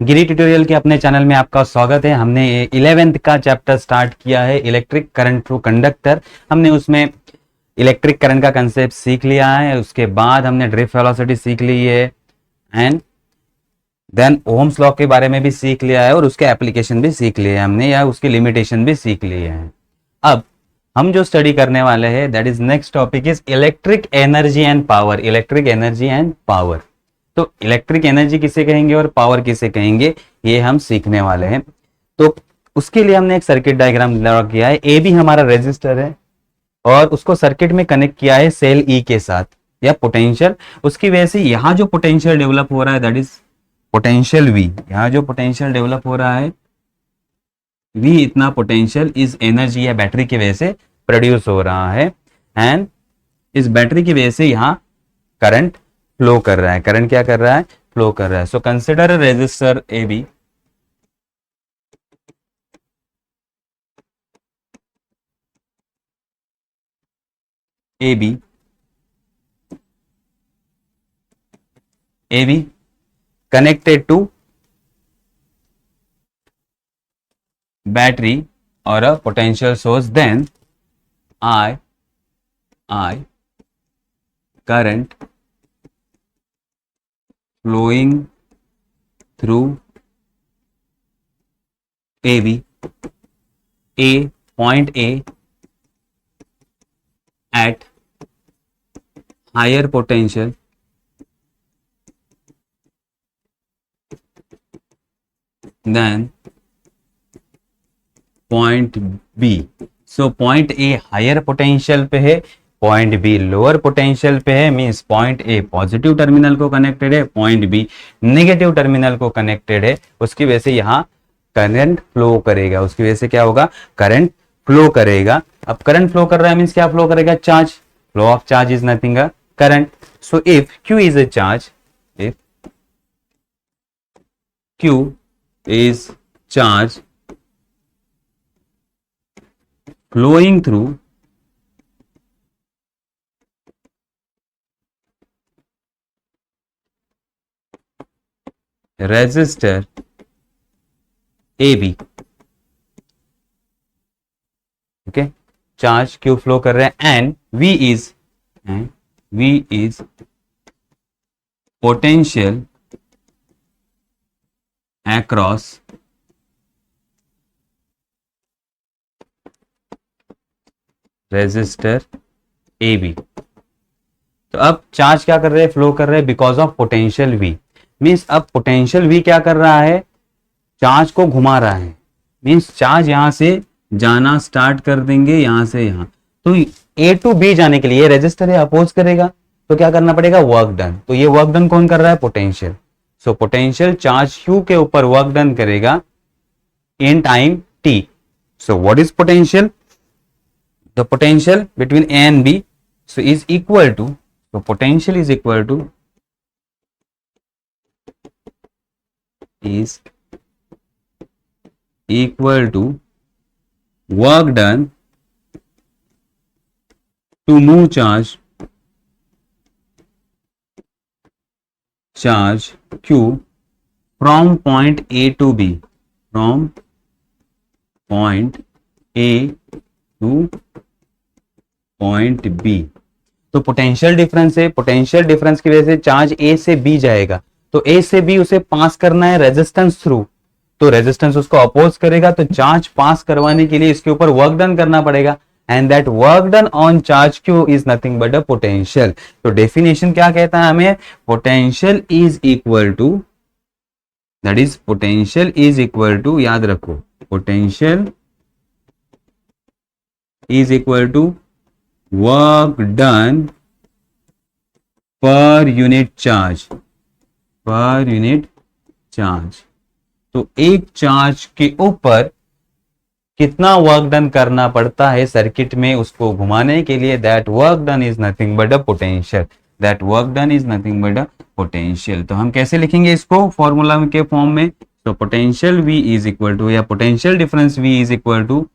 गिरी tutorial के अपने channel में आपका स्वागत है। हमने 11th का चैप्टर स्टार्ट किया है, इलेक्ट्रिक करंट थ्रू कंडक्टर। हमने उसमें इलेक्ट्रिक करंट का कंसेप्ट सीख लिया है, उसके बाद हमने ड्रिफ्ट वेलोसिटी सीख ली है एंड देन ओम्स लॉ के बारे में भी सीख लिया है और उसके एप्लीकेशन भी सीख लिए हैं हमने, या उसकी लिमिटेशन भी सीख लिए हैं। अब हम जो स्टडी करने वाले हैं that is next topic is electric energy and power. Electric energy and power, तो इलेक्ट्रिक एनर्जी किसे कहेंगे और पावर किसे कहेंगे, ये हम सीखने वाले हैं। तो उसके लिए हमने एक सर्किट डायग्राम ड्रॉ किया है। ए भी हमारा रेजिस्टर है और उसको सर्किट में कनेक्ट किया है सेल ई के साथ, या पोटेंशियल। उसकी वजह से यहाँ जो पोटेंशियल डेवलप हो रहा है दैट इज पोटेंशियल वी। यहाँ जो पोटेंशियल डेवलप हो रहा है वी, इतना पोटेंशियल इस एनर्जी या बैटरी की वजह से प्रोड्यूस हो रहा है एंड इस बैटरी की वजह से यहाँ करंट फ्लो कर रहा है। करंट क्या कर रहा है, फ्लो कर रहा है। So consider a resistor A B, A B connected to battery or a potential source, then I current flowing through AB, A point A at higher potential than point B. So point A higher potential पे है, point B lower potential पे है। Means point A positive terminal को connected है, point B negative terminal को connected है। उसकी वजह से यहाँ करंट फ्लो करेगा। उसकी वजह से क्या होगा, करंट फ्लो करेगा। अब करंट फ्लो कर रहा है मींस क्या फ्लो करेगा, charge. Flow of charge is nothing a current. So if Q is a charge, if Q is charge flowing through resistor AB, okay, charge Q flow कर रहा है and V is potential across resistor AB। तो अब charge क्या कर रहे हैं, flow कर रहे हैं because of potential V। Means अब पोटेंशियल V क्या कर रहा है, चार्ज को घुमा रहा है। मींस चार्ज यहां से जाना स्टार्ट कर देंगे, यहां से यहां। तो A टू B जाने के लिए रेजिस्टर है अपोज करेगा, तो क्या करना पड़ेगा, वर्क डन। तो ये वर्क डन कौन कर रहा है, potential. So potential charge Q के ऊपर वर्क डन करेगा in time t। So what is potential, the potential between A and B so is equal to, so potential is equal to work done to move charge Q from point A to B, from point A to point B। तो potential difference है, potential difference की वजह से charge A से B जाएगा। तो A से B उसे पास करना है रेजिस्टेंस थ्रू, तो रेजिस्टेंस उसको अपोज करेगा। तो चार्ज पास करवाने के लिए इसके ऊपर वर्क डन करना पड़ेगा and that work done on charge Q is nothing but a potential. तो डेफिनेशन क्या कहता है हमें, potential is equal to, that is potential is equal to, याद रखो, potential is equal to work done per unit charge, per unit charge. तो एक charge के ऊपर कितना वर्क डन करना पड़ता है सर्किट में उसको घुमाने के लिए, that work done is nothing but a potential, that work done is nothing but a potential. तो हम कैसे लिखेंगे इसको फॉर्मूला के फॉर्म में, तो potential V is equal to, या potential difference V is equal to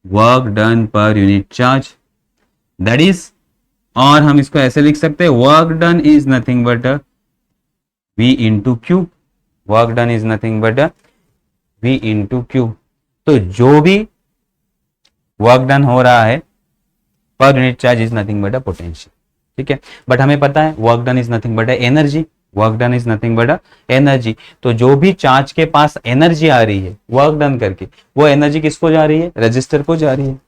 work done per unit charge, that is, और हम इसको ऐसे लिख सकते हैं, work done is nothing but V into Q। Work done is nothing but V into Q. तो जो भी वर्क डन हो रहा है per unit charge is nothing but a potential, ठीक है। बट हमें पता है work done is nothing but a energy, work done is nothing but a energy. तो जो भी चार्ज के पास एनर्जी आ रही है वर्क डन करके, वो एनर्जी किसको जा रही है, रजिस्टर को जा रही है।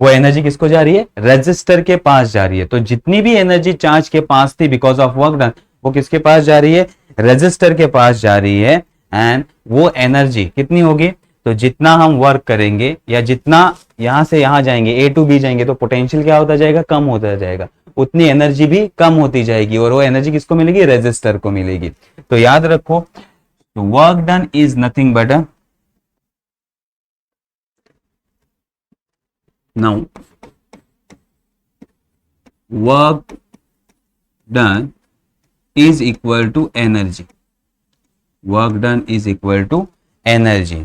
वो एनर्जी किसको जा रही है, रजिस्टर के पास जा रही है। तो जितनी भी एनर्जी चार्ज के पास थी बिकॉज ऑफ वर्क डन, वो किसके पास जा रही है, रजिस्टर के पास जा रही है। एंड वो एनर्जी कितनी होगी, तो जितना हम वर्क करेंगे या जितना यहां से यहां जाएंगे, ए टू बी जाएंगे, तो पोटेंशियल क्या होता जाएगा, कम होता जाएगा, उतनी एनर्जी भी कम होती जाएगी। और वो एनर्जी किसको मिलेगी, रजिस्टर को मिलेगी। तो याद रखो, work done is nothing but now work done is equal to energy, work done is equal to energy।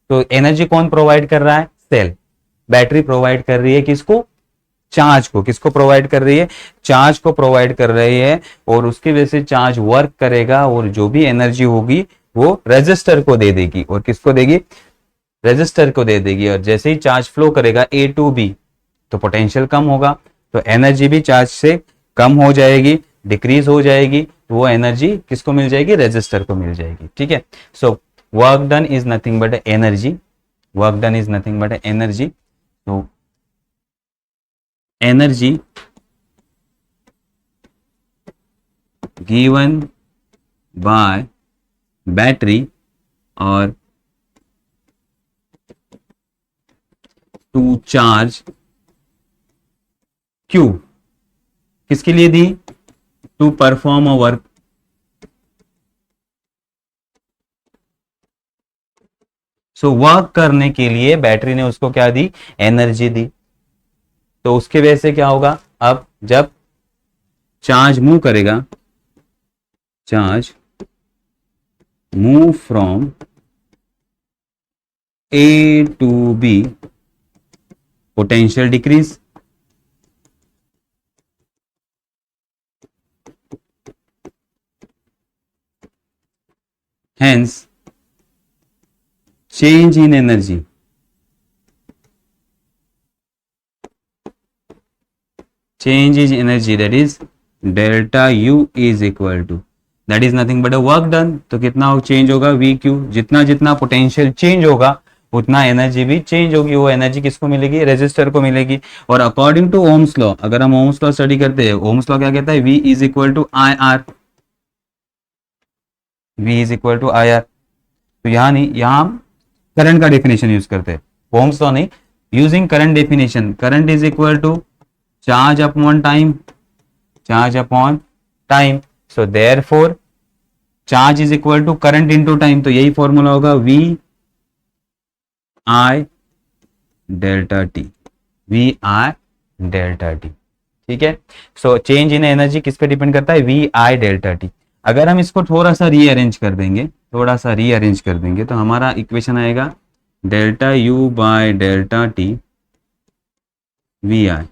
तो एनर्जी कौन प्रोवाइड कर रहा है, सेल, बैटरी प्रोवाइड कर रही है किसको, चार्ज को। किसको प्रोवाइड कर रही है, चार्ज को प्रोवाइड कर रही है। और उसकी वजह से चार्ज वर्क करेगा और जो भी एनर्जी होगी वो रजिस्टर को दे देगी। और किसको देगी, रजिस्टर को दे देगी। और जैसे ही चार्ज फ्लो करेगा ए टू बी, तो पोटेंशियल कम होगा, तो एनर्जी भी चार्ज से कम हो जाएगी, डिक्रीज हो जाएगी। तो वो एनर्जी किसको मिल जाएगी, रजिस्टर को मिल जाएगी, ठीक है। So work done is nothing but energy, work done is nothing but energy. तो एनर्जी गिवन बाय बैटरी और टू चार्ज क्यू, किसके लिए दी, to perform a work. So work करने के लिए बैटरी ने उसको क्या दी, एनर्जी दी। तो उसके वजह से क्या होगा, अब जब चार्ज मूव करेगा, charge move from A to B, potential decrease, hence change in energy, change in energy that is delta U is equal to, that is nothing but a work done। तो कितना change होगा, we Q. जितना जितना potential change होगा उतना energy भी change होगी। वो एनर्जी किसको मिलेगी, रेजिस्टर को मिलेगी। और अकॉर्डिंग टू ओम्स लॉ, अगर हम ओम्स लॉ स्टडी करते हैं, ओम्स लॉ क्या कहता है, V is equal to I R, V is equal to I R. तो यहाँ नहीं, यहाँ हम करंट का डेफिनेशन यूज करते हैं, ओम्स लॉ नहीं। Using current definition, current is equal to charge upon time, charge upon time. So therefore charge is equal to current into time. तो यही फॉर्मूला होगा, V I delta T, V I delta T, ठीक है। सो change इन energy किस पे depend करता है, V I delta T. अगर हम इसको थोड़ा सा रीअरेंज कर देंगे, थोड़ा सा रीअरेंज कर देंगे, तो हमारा इक्वेशन आएगा delta U by delta T V I.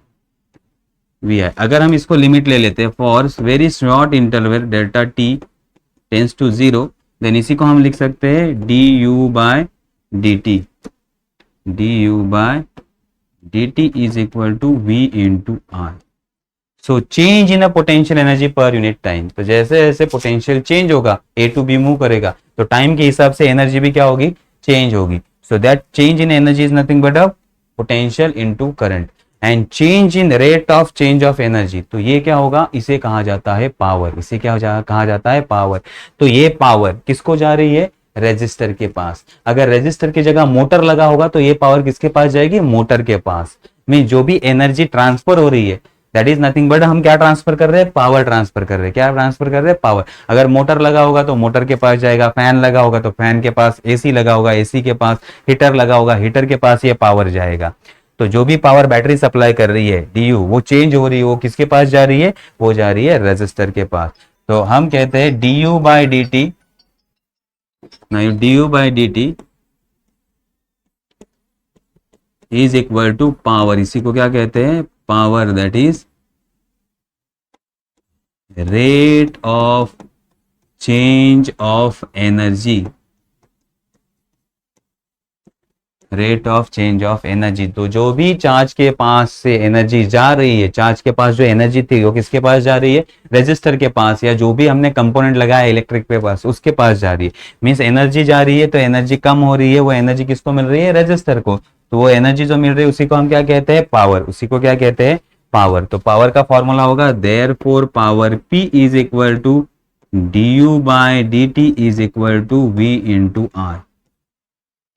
अगर हम इसको लिमिट ले लेते हैं for very short interval delta T tends to zero, then इसी को हम लिख सकते हैं D U by D T, D U by D T is equal to V into R. So change in a potential energy per unit time. तो जैसे जैसे potential change होगा, ए टू बी मूव करेगा, तो टाइम के हिसाब से energy भी क्या होगी, चेंज होगी। So that change in energy is nothing but a potential into current. And change in rate of change of energy, तो ये क्या होगा, इसे कहा जाता है पावर। इसे क्या कहा जाता है, पावर। तो ये पावर किसको जा रही है, रेजिस्टर के पास। अगर रेजिस्टर की जगह मोटर लगा होगा तो ये पावर किसके पास जाएगी, मोटर के पास। में जो भी एनर्जी ट्रांसफर हो रही है दैट इज नथिंग बट, हम क्या ट्रांसफर कर रहे हैं, पावर ट्रांसफर कर रहे हैं। क्या ट्रांसफर कर रहे हैं, पावर। अगर मोटर लगा होगा तो मोटर के पास जाएगा, फैन लगा होगा तो फैन के पास, एसी लगा होगा एसी के पास, हीटर लगा होगा हीटर के पास ये पावर जाएगा। तो जो भी पावर बैटरी सप्लाई कर रही है डी यू, वो चेंज हो रही है, वो किसके पास जा रही है, वो जा रही है रेजिस्टर के पास। तो हम कहते हैं D U by D T, D U by D T is equal to power. इसी को क्या कहते हैं, power, that is rate of change of energy, rate of change of energy. तो जो भी चार्ज के पास से एनर्जी जा रही है, चार्ज के पास जो एनर्जी थी वो किसके पास जा रही है, रेजिस्टर के पास, या जो भी हमने कंपोनेंट लगाया इलेक्ट्रिक के पास उसके पास जा रही है। मीन्स एनर्जी जा रही है तो एनर्जी कम हो रही है, वो एनर्जी किसको मिल रही है, रेजिस्टर को। तो वो एनर्जी जो मिल रही है उसी को हम क्या कहते हैं, पावर। उसी को क्या कहते हैं, पावर। तो पावर का फॉर्मूला होगा therefore power P is equal to du by dt is equal to V into R।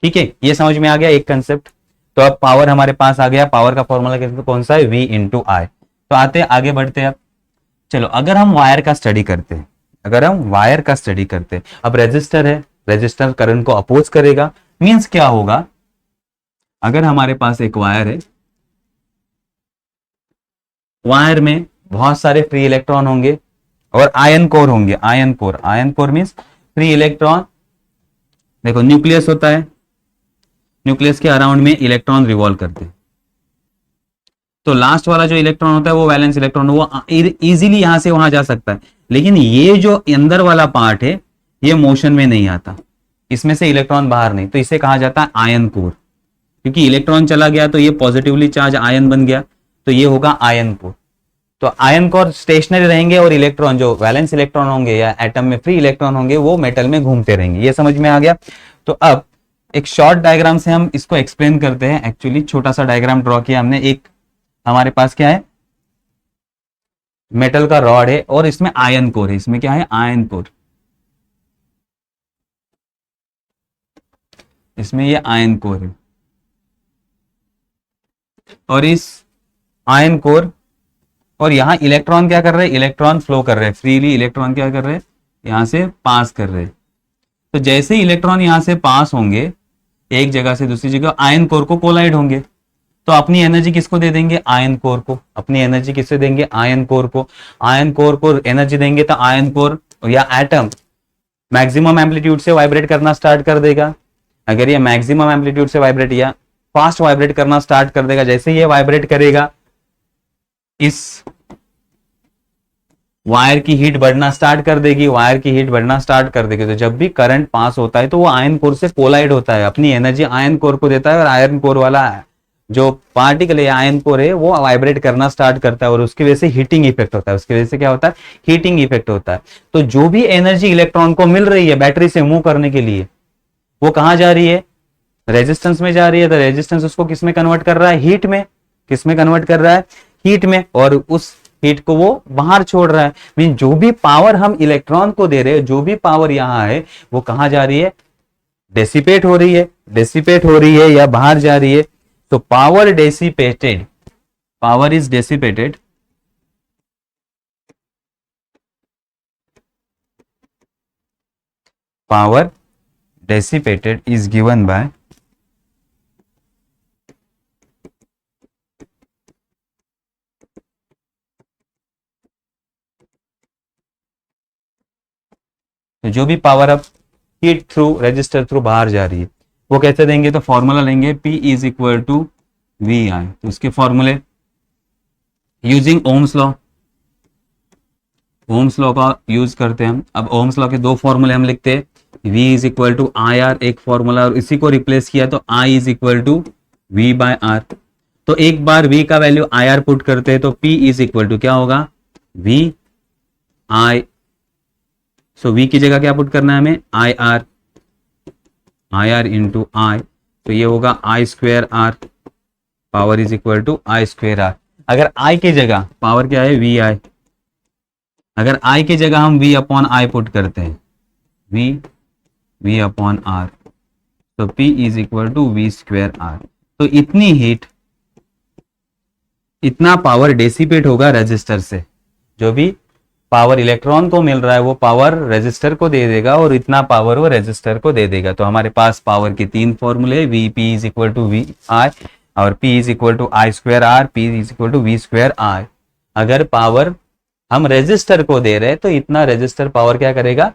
ठीक है, ये समझ में आ गया एक कंसेप्ट। तो अब पावर हमारे पास आ गया, पावर का फॉर्मूला कौन सा है, V इंटू आई। तो आते आगे बढ़ते हैं। अब चलो, अगर हम वायर का स्टडी करते हैं, अगर हम वायर का स्टडी करते हैं, अब रेजिस्टर है, रेजिस्टर करंट को अपोज करेगा। मींस क्या होगा, अगर हमारे पास एक वायर है, वायर में बहुत सारे फ्री इलेक्ट्रॉन होंगे और आयन कोर होंगे। Iron core, iron core means free electron. देखो न्यूक्लियस होता है, न्यूक्लियस के अराउंड में इलेक्ट्रॉन रिवॉल्व करते हैं। तो लास्ट वाला जो इलेक्ट्रॉन होता है वो वैलेंस इलेक्ट्रॉन, वो इजीली यहां से वहां जा सकता है। लेकिन ये जो अंदर वाला पार्ट है ये मोशन में नहीं आता, इसमें से इलेक्ट्रॉन बाहर नहीं, तो इसे कहा जाता है आयन कोर। क्योंकि इलेक्ट्रॉन चला गया तो ये पॉजिटिवली चार्ज आयन बन गया, तो ये होगा आयन कोर। तो आयन कोर स्टेशनरी रहेंगे और इलेक्ट्रॉन जो वैलेंस इलेक्ट्रॉन होंगे या एटम में फ्री इलेक्ट्रॉन होंगे वो मेटल में घूमते रहेंगे। ये समझ में आ गया। तो अब एक शॉर्ट डायग्राम से हम इसको एक्सप्लेन करते हैं। एक्चुअली छोटा सा डायग्राम ड्रॉ किया हमने। एक हमारे पास क्या है, मेटल का रॉड है और इसमें आयन कोर है। इसमें क्या है, आयन कोर। इसमें ये आयन कोर है और इस आयन कोर, और यहां इलेक्ट्रॉन क्या कर रहे हैं, इलेक्ट्रॉन फ्लो कर रहे हैं फ्रीली। इलेक्ट्रॉन क्या कर रहे हैं, यहां से पास कर रहे हैं। तो जैसे ही इलेक्ट्रॉन यहां से पास होंगे एक जगह से दूसरी जगह, आयन कोर को कोलाइड होंगे। तो अपनी एनर्जी किसको दे देंगे, आयन कोर को। अपनी एनर्जी किससे देंगे, आयन कोर को। आयन कोर को एनर्जी देंगे तो आयन कोर या एटम मैक्सिमम एम्पलीट्यूड से वाइब्रेट करना स्टार्ट कर देगा। अगर ये मैक्सिमम एम्पलीट्यूड से वाइब्रेट या फास्ट वाइब्रेट करना स्टार्ट कर देगा, जैसे ये वाइब्रेट करेगा इस वायर की हीट बढ़ना स्टार्ट कर देगी, वायर की हीट बढ़ना स्टार्ट कर देगी। तो जब भी करंट पास होता है तो वो आयन कोर से कोलाइड होता है, अपनी एनर्जी आयन कोर को देता है, और आयन कोर वाला जो पार्टिकल है आयन कोर है वो वाइब्रेट करना स्टार्ट करता है, और उसकी वजह से हीटिंग इफेक्ट होता है। उसकी वजह से क्या होता है, हीटिंग इफेक्ट होता है। तो जो भी एनर्जी इलेक्ट्रॉन को मिल रही है बैटरी से मूव करने के लिए, वो कहां जा रही है, रेजिस्टेंस में जा रही है। तो रेजिस्टेंस उसको किस में कन्वर्ट कर रहा है, हीट में। किस में कन्वर्ट कर रहा है, हीट में। और उस हीट को वो बाहर छोड़ रहा है। मीन जो भी पावर हम इलेक्ट्रॉन को दे रहे हैं, जो भी पावर यहां है वो कहां जा रही है, डेसिपेट हो रही है। डेसिपेट हो रही है या बाहर जा रही है। तो power dissipated, power is dissipated, power dissipated is given by तो जो भी पावर अब हीट थ्रू रेजिस्टर थ्रू बाहर जा रही है वो कैसे देंगे, तो फॉर्मूला लेंगे P is equal to V I. तो उसके फॉर्मूले using Ohm's law, Ohm's law का यूज करते हैं हम। अब ओम्स लॉ के दो फॉर्मूले हम लिखते हैं, V is equal to I R एक फॉर्मूला, और इसी को रिप्लेस किया तो I is equal to V by R. तो एक बार V का वैल्यू आई आर पुट करते हैं तो P इज इक्वल टू क्या होगा, V आई। सो V की जगह क्या पुट करना है हमें, I R, I R into I. तो ये होगा I square R, power is equal to I square R. अगर I की जगह पावर क्या है, वी आई, अगर I की जगह हम V अपॉन आई पुट करते हैं, V अपॉन आर, तो P is equal to V square R. तो इतनी हीट, इतना पावर डेसिपेट होगा रेजिस्टर से। जो भी पावर इलेक्ट्रॉन को मिल रहा है वो पावर रेजिस्टर को दे देगा, और इतना पावर वो रेजिस्टर को दे देगा। तो हमारे पास पावर के तीन फॉर्मूले, V P is equal to V I, और P is equal to I square R, P is equal to V square I. अगर पावर हम रेजिस्टर को दे रहे हैं तो इतना रेजिस्टर पावर क्या करेगा,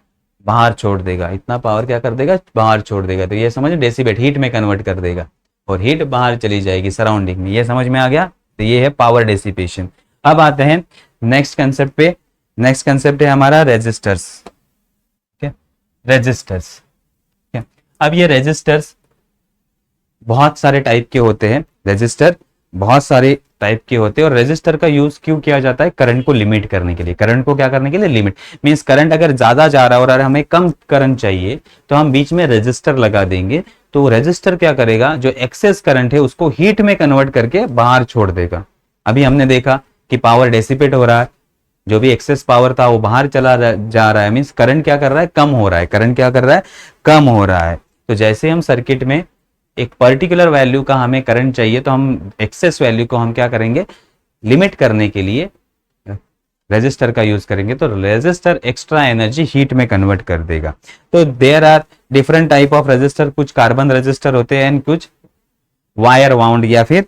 बाहर छोड़ देगा। इतना पावर क्या कर देगा, बाहर छोड़ देगा। तो ये समझ, डेसिबेट हीट में कन्वर्ट कर देगा और हीट बाहर चली जाएगी सराउंडिंग में। ये समझ में आ गया। तो ये है पावर डेसिपेशन। अब आते हैं नेक्स्ट कंसेप्ट पे। नेक्स्ट कंसेप्ट है हमारा रेजिस्टर्स। रेजिस्टर्स। ठीक है, अब ये रेजिस्टर्स बहुत सारे टाइप के होते हैं, रेजिस्टर बहुत सारे टाइप के होते हैं। और रेजिस्टर का यूज क्यों किया जाता है? करंट को लिमिट करने के लिए। करंट को क्या करने के लिए? लिमिट। मींस करंट अगर ज्यादा जा रहा है और हमें कम करंट चाहिए तो हम बीच में रेजिस्टर लगा देंगे। तो रेजिस्टर क्या करेगा? जो एक्सेस करंट है उसको हीट में कन्वर्ट करके बाहर छोड़ देगा। अभी हमने देखा कि पावर डेसिपेट हो रहा है, जो भी एक्सेस पावर था वो बाहर जा रहा है। मींस करंट क्या कर रहा है? कम हो रहा है। करंट क्या कर रहा है? कम हो रहा है। तो जैसे हम सर्किट में एक पर्टिकुलर वैल्यू का हमें करंट चाहिए तो हम एक्सेस वैल्यू को हम क्या करेंगे? लिमिट करने के लिए रेजिस्टर का यूज करेंगे। तो रेजिस्टर एक्स्ट्रा एनर्जी हीट में कन्वर्ट कर देगा। तो there are different type of resistor. कुछ कार्बन रेजिस्टर होते हैं एंड कुछ वायर वाउंड या फिर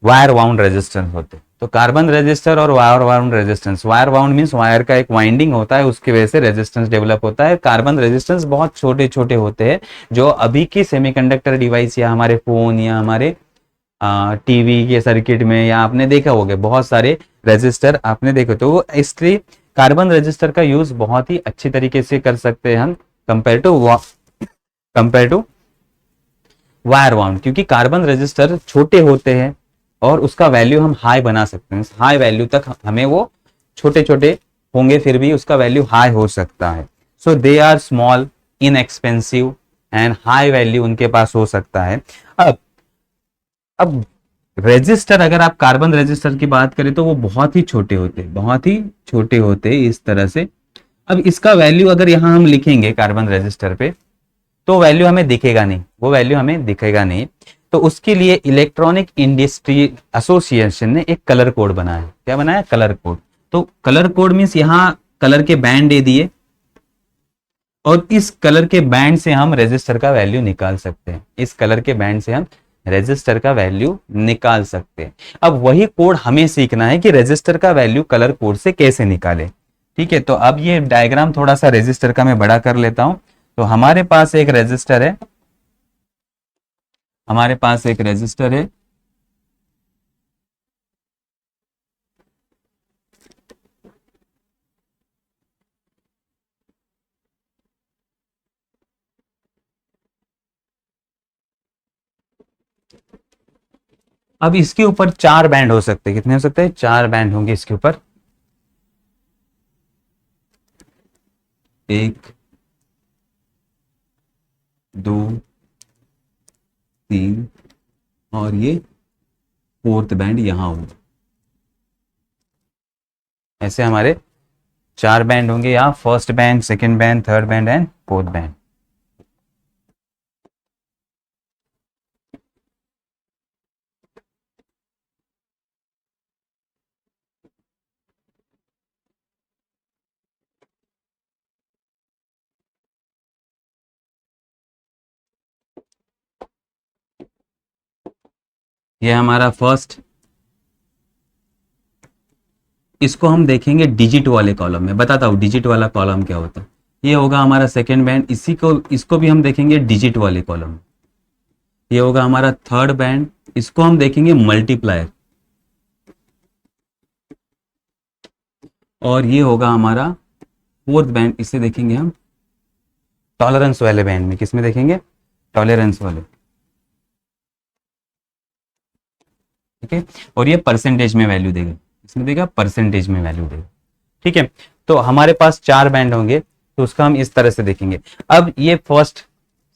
वायर वाउंड रेजिस्टेंस होते हैं। तो कार्बन रेजिस्टर और wire wound resistance, wire wound means wire का एक वाइंडिंग होता है, उसकी वजह से रेजिस्टेंस डेवलप होता है। कार्बन रेजिस्टेंस बहुत छोटे छोटे होते हैं, जो अभी की सेमीकंडक्टर डिवाइस या हमारे फोन या हमारे टीवी के सर्किट में या आपने देखा होगा बहुत सारे रेजिस्टर आपने देखे। तो वो इसलिए कार्बन रेजिस्टर का यूज बहुत ही अच्छी तरीके से कर सकते हैं हम कंपेयर टू वायर वाउंड, क्योंकि कार्बन रेजिस्टर छोटे होते हैं और उसका वैल्यू हम हाई बना सकते हैं। हाई वैल्यू तक हमें वो छोटे छोटे होंगे फिर भी उसका वैल्यू हाई हो सकता है। So they are small, inexpensive and high value उनके पास हो सकता है। अब अब रेजिस्टर, अगर आप कार्बन रेजिस्टर की बात करें तो वो बहुत ही छोटे होते, बहुत ही छोटे होते इस तरह से। अब इसका वैल्यू अगर यहां हम लिखेंगे कार्बन रेजिस्टर पे तो वैल्यू हमें दिखेगा नहीं, वो वैल्यू हमें दिखेगा नहीं। तो उसके लिए इलेक्ट्रॉनिक इंडस्ट्री एसोसिएशन ने एक कलर कोड बनाया। क्या बनाया? Colour code. तो कलर कोड मीन्स यहाँ कलर के बैंड दे दिए और इस कलर के बैंड से हम रेजिस्टर का वैल्यू निकाल सकते हैं। इस कलर के बैंड से हम रेजिस्टर का वैल्यू निकाल सकते हैं। अब वही कोड हमें सीखना है कि रेजिस्टर का वैल्यू कलर कोड से कैसे निकाले। ठीक है, तो अब ये डायग्राम थोड़ा सा रेजिस्टर का मैं बड़ा कर लेता हूं। तो हमारे पास एक रेजिस्टर है, हमारे पास एक रेजिस्टर है। अब इसके ऊपर चार बैंड हो सकते हैं। कितने हो सकते हैं? चार बैंड होंगे इसके ऊपर। एक, दो, तीन और ये फोर्थ बैंड यहां होगा। ऐसे हमारे चार बैंड होंगे यहाँ, first band, second band, third band and fourth band. ये हमारा फर्स्ट, इसको हम देखेंगे डिजिट वाले कॉलम में। बताता हूँ डिजिट वाला कॉलम क्या होता है। ये होगा हमारा सेकंड बैंड, इसी को इसको भी हम देखेंगे डिजिट वाले कॉलम में। ये होगा हमारा थर्ड बैंड, इसको हम देखेंगे मल्टीप्लायर। और ये होगा हमारा फोर्थ बैंड, इसे देखेंगे हम टॉलरेंस वाले बैंड में। किसमें देखेंगे? टॉलरेंस वाले। ठीक है, और ये परसेंटेज में वैल्यू देगा, इसमें देगा परसेंटेज में वैल्यू देगा। ठीक है, तो हमारे पास चार बैंड होंगे तो उसका हम इस तरह से देखेंगे। अब ये first,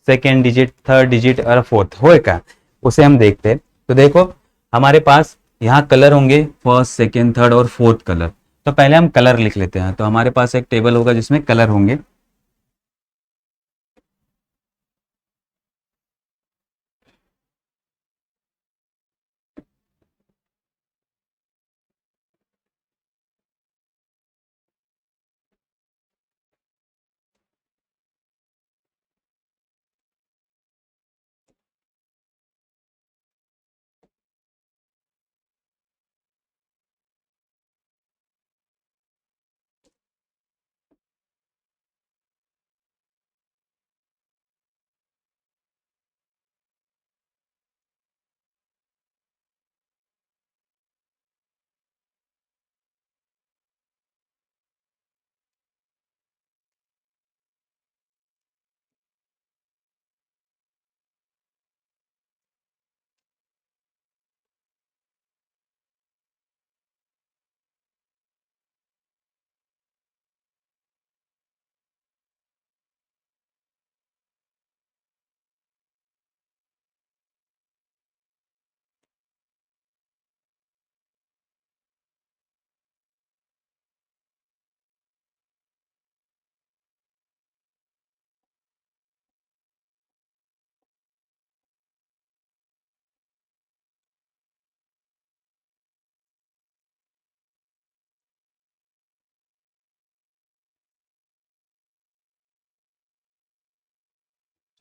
second digit, third digit और फोर्थ होएगा, उसे हम देखते हैं। तो देखो हमारे पास यहाँ कलर होंगे, फर्स्ट, सेकेंड, थर्ड और फोर्थ कलर। तो पहले हम कलर लिख लेते हैं। तो हमारे पास एक टेबल होगा जिसमें कलर होंगे।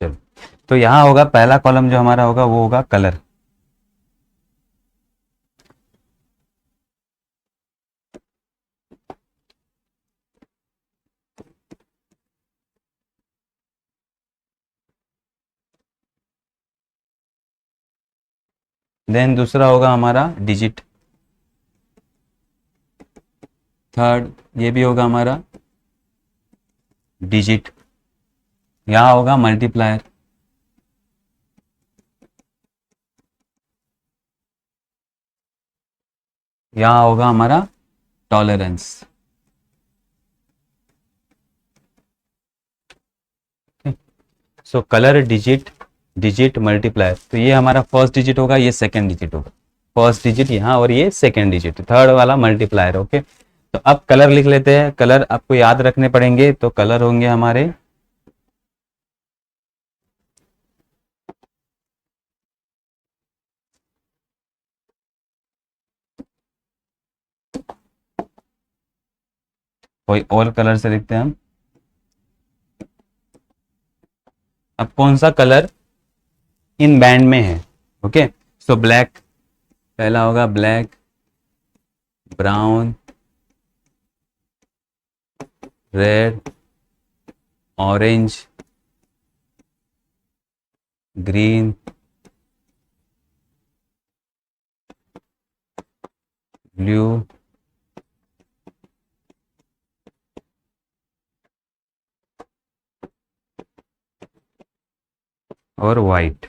चलो, तो यहाँ होगा पहला कॉलम जो हमारा होगा वो होगा कलर। देन दूसरा होगा हमारा डिजिट। थर्ड ये भी होगा हमारा डिजिट। यहाँ होगा मल्टीप्लायर। यहाँ होगा हमारा टॉलरेंस। सो कलर, डिजिट, डिजिट, मल्टीप्लायर, तो ये हमारा फर्स्ट डिजिट होगा, ये सेकंड डिजिट होगा। फर्स्ट डिजिट यहाँ और ये सेकंड डिजिट, थर्ड वाला मल्टीप्लायर। ओके, तो अब कलर लिख लेते हैं। कलर आपको याद रखने पड़ेंगे, तो कलर होंगे हमारे कोई और कलर से लिखते हैं हम। अब कौन सा कलर इन बैंड में है? ओके, सो ब्लैक, पहला होगा black, brown, red, orange, green, blue, और वाइट।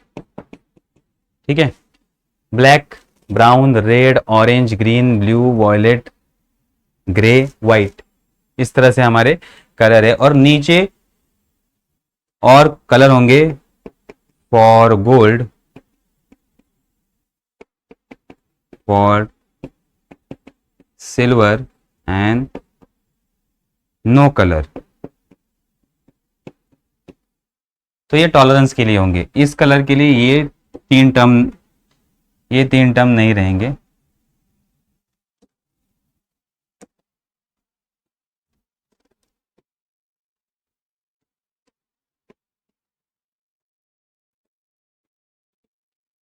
ठीक है, black, brown, red, orange, green, blue, violet, grey, white, इस तरह से हमारे कलर है। और नीचे और कलर होंगे for gold, for silver and no colour. तो ये टॉलरेंस के लिए होंगे। इस कलर के लिए तीन टर्म ये तीन टर्म नहीं रहेंगे।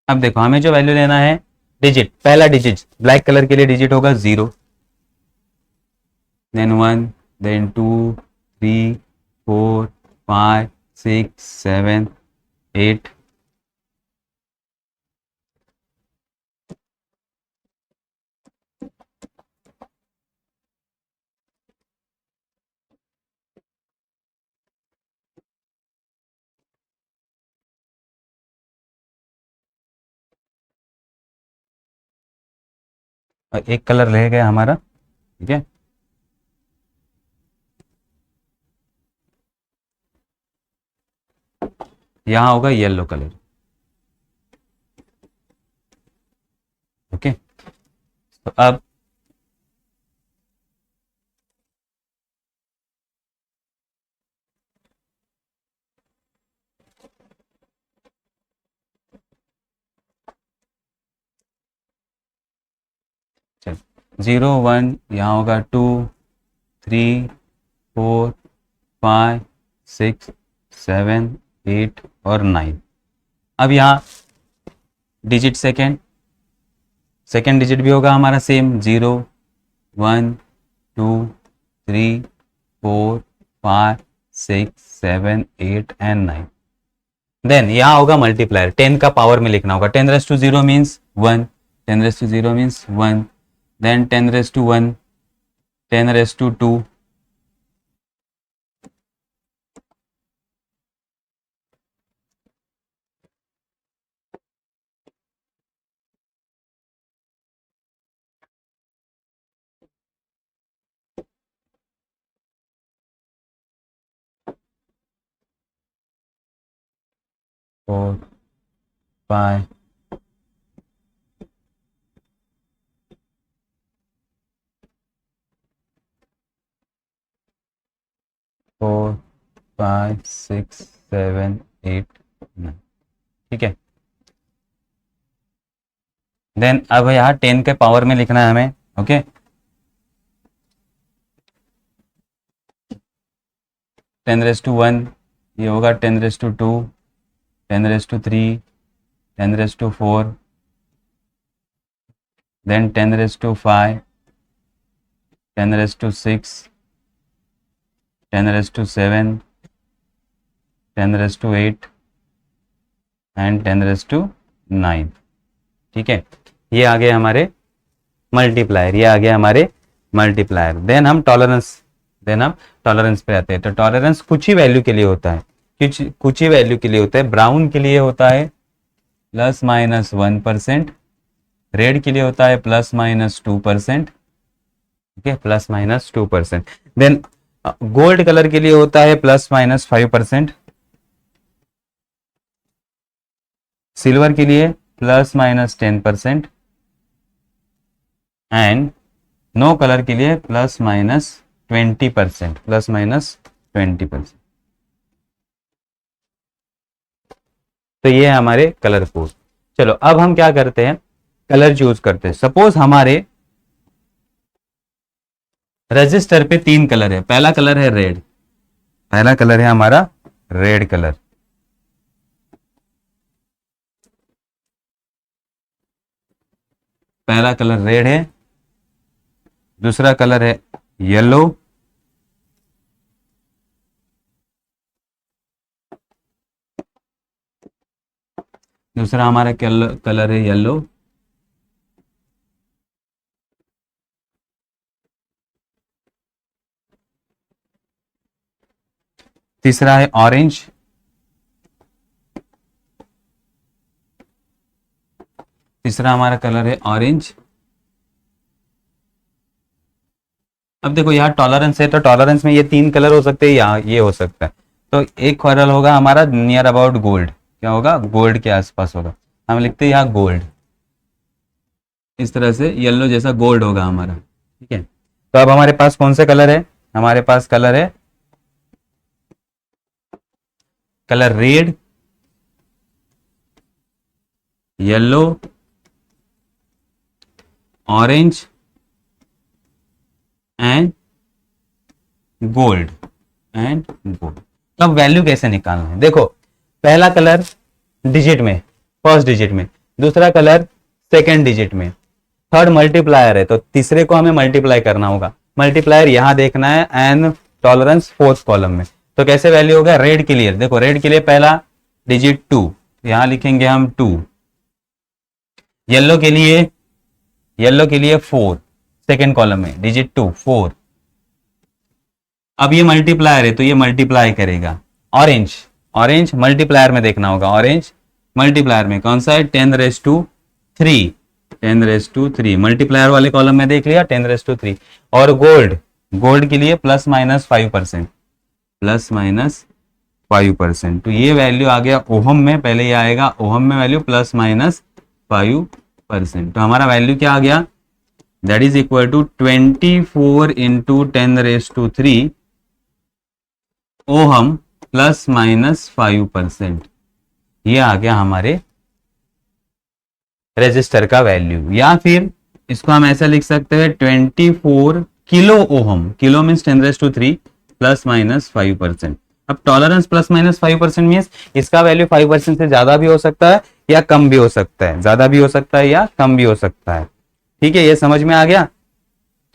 अब देखो, हमें जो वैल्यू लेना है डिजिट, पहला डिजिट ब्लैक कलर के लिए डिजिट होगा 0, देन 1, देन 2, 3, 4, 5, 6, 7, 8। और एक कलर रह गया हमारा। ठीक है, यहाँ होगा येलो कलर। ओके, तो अब चल 0, 1, यहाँ होगा 2, 3, 4, 5, 6, 7, 8 और 9। अब यहाँ डिजिट सेकेंड डिजिट भी होगा हमारा सेम 0, 1, 2, 3, 4, 5, 6, 7, 8 एंड 9। देन यहाँ होगा मल्टीप्लायर, 10 का पावर में लिखना होगा। 10 raise to 0 means 1, 10 raise to 0 means 1, then 10 raise to 1, 10 raise to 2, 4, 5, 4, 5, 6, 7, 8, 9। ठीक है, देन अब यहाँ 10 के पावर में लिखना है हमें। ओके, 10 रेस टू 1, ये होगा 10 रेस टू 2, 10⁻³ 10⁻⁴, then 10⁻⁵, 10⁻�6, 10⁻�7, 10⁻⁸ एंड 10⁻⁹। ठीक है, ये आ गए हमारे मल्टीप्लायर, ये आ गया हमारे मल्टीप्लायर। देन हम टॉलरेंस पे आते हैं। तो टॉलरेंस कुछ ही वैल्यू के लिए होता है, कुछ ही वैल्यू के लिए होता है। ब्राउन के लिए होता है ±1%, रेड के लिए होता है ±2%, ठीक है, ±2%। देन गोल्ड कलर के लिए होता है ±5%, सिल्वर के लिए ±10%, एंड नो कलर के लिए ±20%, ±20%। तो ये है हमारे कलर कोड। चलो अब हम क्या करते हैं, कलर चूज करते हैं। सपोज हमारे रजिस्टर पे 3 कलर है। पहला कलर है रेड, पहला कलर है हमारा रेड कलर। पहला कलर रेड है, दूसरा कलर है येलो, दूसरा हमारा कलर है येलो, तीसरा है ऑरेंज, तीसरा हमारा कलर है ऑरेंज। अब देखो यहाँ टॉलरेंस है, तो टॉलरेंस में ये 3 कलर हो सकते हैं, या ये हो सकता है। तो एक कलर होगा हमारा नियर अबाउट गोल्ड, क्या होगा, गोल्ड के आसपास होगा। हम लिखते हैं यहाँ गोल्ड, इस तरह से येलो जैसा गोल्ड होगा हमारा, ठीक है। तो अब हमारे पास कौन से कलर है, हमारे पास कलर है colour red, yellow, orange and gold, अब वैल्यू कैसे निकालना है, देखो पहला कलर डिजिट में, फर्स्ट डिजिट में, दूसरा कलर सेकेंड डिजिट में, थर्ड मल्टीप्लायर है, तो तीसरे को हमें मल्टीप्लाई करना होगा। मल्टीप्लायर यहां देखना है एंड टॉलरेंस फोर्थ कॉलम में। तो कैसे वैल्यू होगा, रेड के लिए देखो, रेड के लिए पहला डिजिट 2, यहां लिखेंगे हम 2। येलो के लिए 4, सेकेंड कॉलम में डिजिट 2 4। अब ये मल्टीप्लायर है तो ये मल्टीप्लाई करेगा। ऑरेंज मल्टीप्लायर में देखना होगा, ऑरेंज मल्टीप्लायर में कौन सा है, 10⁻3, 10⁻3 मल्टीप्लायर वाले कॉलम में देख लिया 10⁻3। और गोल्ड के लिए ±5%, ±5%। तो ये वैल्यू आ गया ओहम में, पहले ये आएगा ओहम में वैल्यू +-5%। तो हमारा वैल्यू क्या आ गया, that is equal to 24 into 10⁻3 ohm ±5%। ये आ गया हमारे रेजिस्टर का वैल्यू। या फिर इसको हम ऐसा लिख सकते हैं 24 किलो ओहम, किलो मीन्स 10⁻3 ±5%। अब टॉलरेंस ±5% मीन्स इसका वैल्यू 5% से ज्यादा भी हो सकता है या कम भी हो सकता है, ज्यादा भी हो सकता है या कम भी हो सकता है, ठीक है। ये समझ में आ गया।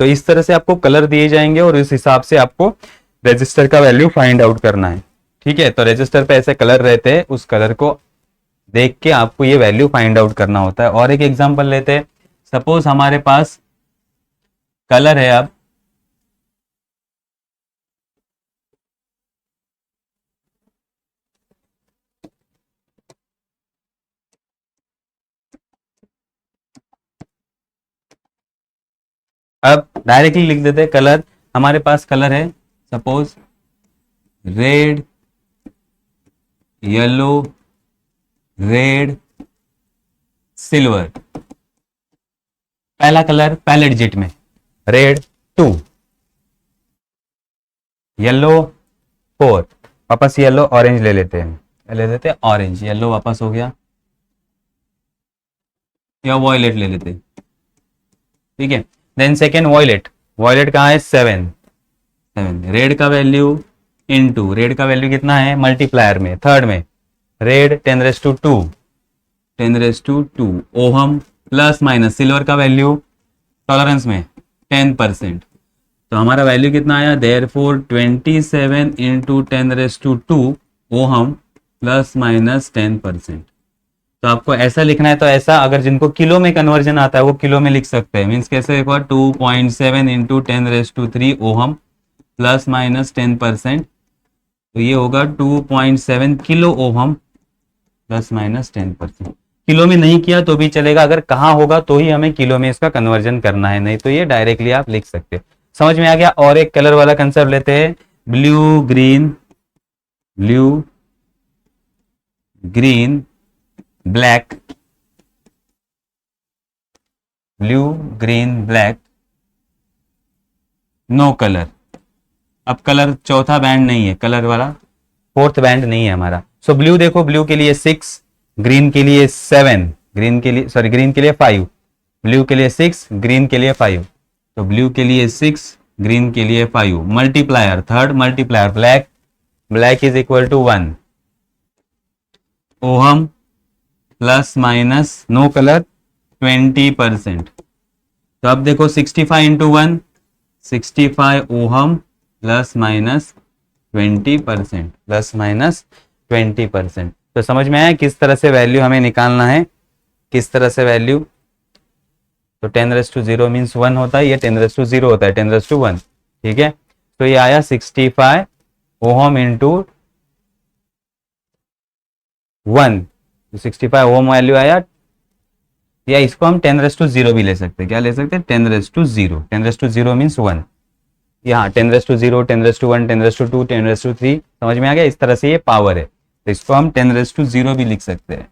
तो इस तरह से आपको कलर दिए जाएंगे और इस हिसाब से आपको रजिस्टर का वैल्यू फाइंड आउट करना है, ठीक है। तो रजिस्टर पे ऐसे कलर रहते हैं, उस कलर को देख के आपको ये वैल्यू फाइंड आउट करना होता है। और एक एग्जांपल लेते हैं। सपोज हमारे पास कलर है, अब डायरेक्टली लिख देते हैं कलर। हमारे पास कलर है suppose red, yellow, red, silver. पहला कलर पहले डिजिट में रेड 2, येलो 4, वापस येलो ऑरेंज ले लेते हैं, ऑरेंज, येलो वापस हो गया, या वॉयलेट ले लेते हैं, ठीक है। देन सेकेंड वॉयलेट कहाँ है 7, रेड का वैल्यू इनटू, रेड का वैल्यू कितना है मल्टीप्लायर में, थर्ड में red 10⁻², 10⁻², ohm plus minus silver का वैल्यू टॉलरेंस में 10%, तो हमारा वैल्यू कितना आया, therefore 27 into 10⁻² ohm plus minus 10%। तो आपको ऐसा लिखना है, तो ऐसा अगर जिनको किलो में कन्वर्जन आता है वो किलो में लिख सकते हैं। मीन्स कैसे, एक बार 2.7 इंटू 10⁻³ ओहम प्लस माइनस 10%, तो ये होगा 2.7 kilo ohm plus minus 10%। Kilo में नहीं किया तो भी चलेगा, अगर कहाँ होगा तो ही हमें किलो में इसका कन्वर्जन करना है, नहीं तो ये डायरेक्टली आप लिख सकते हो। समझ में आ गया। और एक कलर वाला कंसेप्ट लेते हैं, blue green black, blue green black, no colour. अब कलर चौथा बैंड नहीं है, कलर वाला फोर्थ बैंड नहीं है हमारा। सो ब्लू देखो, ब्लू के लिए 6, ग्रीन के लिए 7, ग्रीन के लिए 5, ब्लू के लिए 6, ग्रीन के लिए 5, तो ब्लू के लिए 6, ग्रीन के लिए 5, multiplier, third multiplier black is equal to 1, ohm plus minus no colour 20%। तो अब देखो 65 into 1, 65 ohm plus minus 20%, plus minus 20%। तो समझ में आया किस तरह से वैल्यू हमें निकालना है, किस तरह से वैल्यू। तो 10⁻0 मीन्स 1 होता है, ये 10⁻0 होता है, 10⁻1, ठीक है। तो ये आया 65 ओहम इंटू 1, 65 ओहम वैल्यू आया। या इसको हम 10⁻0 भी ले सकते हैं, क्या ले सकते हैं, 10⁻0, 10⁻0 मीन्स 1। यहाँ 10⁻0, 10⁻1, 10⁻2, 10⁻3, समझ में आ गया। इस तरह से ये पावर है, तो इसको हम 10⁻0 भी लिख सकते हैं।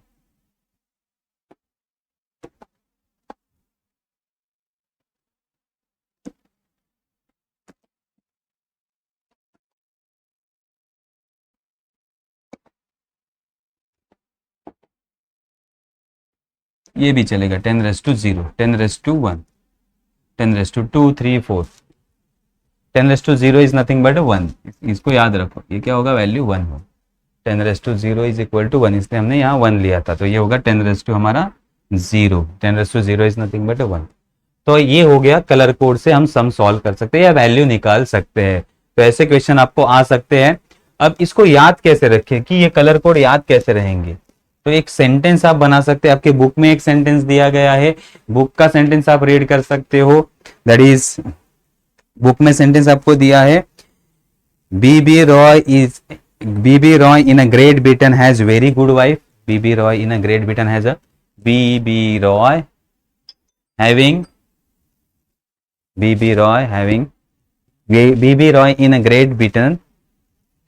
ये भी चलेगा 10⁻0, 10⁻1, 10⁻2, 3, 4, 10⁻0 इज नथिंग बट 1। इसको याद रखो, ये क्या होगा, वैल्यू 1 हो। 10⁻0 इज इक्वल टू 1, इसलिए हमने यहाँ 1 लिया था, तो ये होगा 10⁻0 हमारा 0, 10⁻0 इज नथिंग बट 1। तो ये हो गया, कलर कोड से हम सम सॉल्व कर सकते हैं या वैल्यू निकाल सकते हैं। तो ऐसे क्वेश्चन आपको आ सकते हैं। अब इसको याद कैसे रखें कि ये कलर कोड याद कैसे रहेंगे, तो एक सेंटेंस आप बना सकते हैं। आपके बुक में एक सेंटेंस दिया गया है, बुक का सेंटेंस आप रीड कर सकते हो। दैट इज, बुक में सेंटेंस आपको दिया है, B B Roy in a Great Britain has very good wife. B B Roy in a Great Britain has a, B B Roy having, B B Roy having, B B Roy in a Great Britain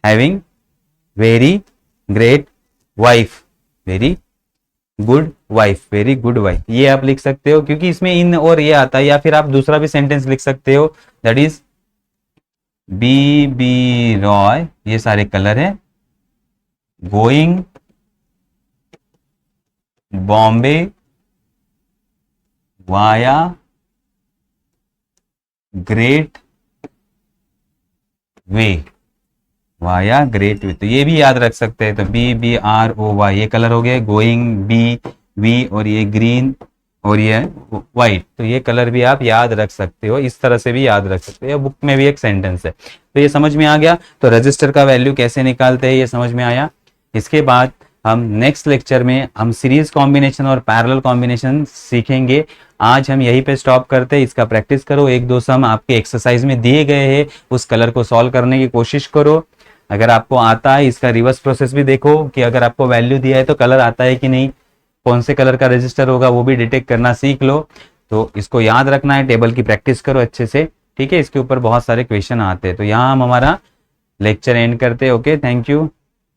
having very great wife, very good wife, very good wife. ये आप लिख सकते हो क्योंकि इसमें इन और ये आता है। या फिर आप दूसरा भी सेंटेंस लिख सकते हो, दैट इज बीबी रॉय, ये सारे कलर है, going Bombay via great way, via great way. तो ये भी याद रख सकते हैं। तो BBROY ये कलर हो गया, गोइंग बी वी, और ये ग्रीन और ये व्हाइट। तो ये कलर भी आप याद रख सकते हो, इस तरह से भी याद रख सकते हो। बुक में भी एक सेंटेंस है। तो ये समझ में आ गया। तो रजिस्टर का वैल्यू कैसे निकालते हैं ये समझ में आया। इसके बाद हम नेक्स्ट लेक्चर में हम सीरीज कॉम्बिनेशन और पैरेलल कॉम्बिनेशन सीखेंगे। आज हम यहीं पे स्टॉप करते हैं। इसका प्रैक्टिस करो, एक दो सम आपके एक्सरसाइज में दिए गए हैं, उस कलर को सॉल्व करने की कोशिश करो। अगर आपको आता है, इसका रिवर्स प्रोसेस भी देखो कि अगर आपको वैल्यू दिया है तो कलर आता है कि नहीं, कौन से कलर का रजिस्टर होगा वो भी डिटेक्ट करना सीख लो। तो इसको याद रखना है, टेबल की प्रैक्टिस करो अच्छे से, ठीक है। इसके ऊपर बहुत सारे क्वेश्चन आते हैं। तो यहाँ हम हमारा लेक्चर एंड करते हैं। Okay, thank you.